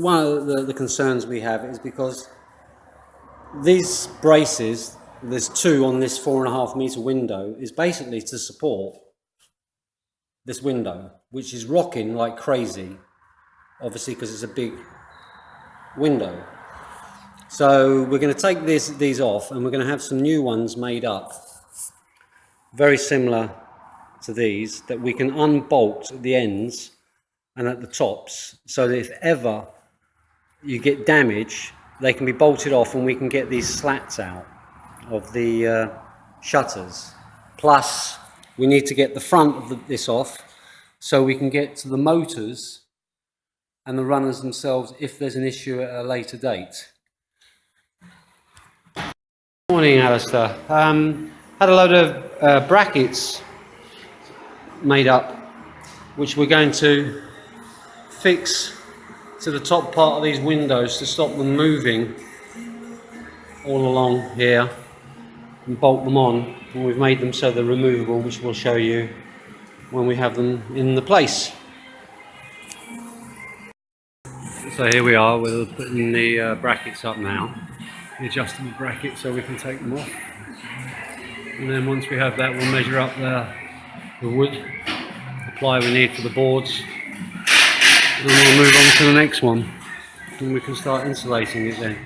one of the concerns we have is because these braces, there's two on this 4.5 meter window, is basically to support this window, which is rocking like crazy, obviously because it's a big window. So we're going to take these off, and we're going to have some new ones made up, very similar to these, that we can unbolt at the ends and at the tops, so that if ever you get damage, they can be bolted off and we can get these slats out of the shutters. Plus, we need to get the front of this off so we can get to the motors and the runners themselves if there's an issue at a later date. Morning, Alistair. Had a load of brackets made up, which we're going to fix to the top part of these windows to stop them moving all along here, and bolt them on. And we've made them so they're removable, which we'll show you when we have them in the place. So here we are, we're putting the brackets up now, the adjustable brackets, so we can take them off. And then once we have that, we'll measure up the wood, the ply we need for the boards, and we'll move on to the next one, and we can start insulating it then.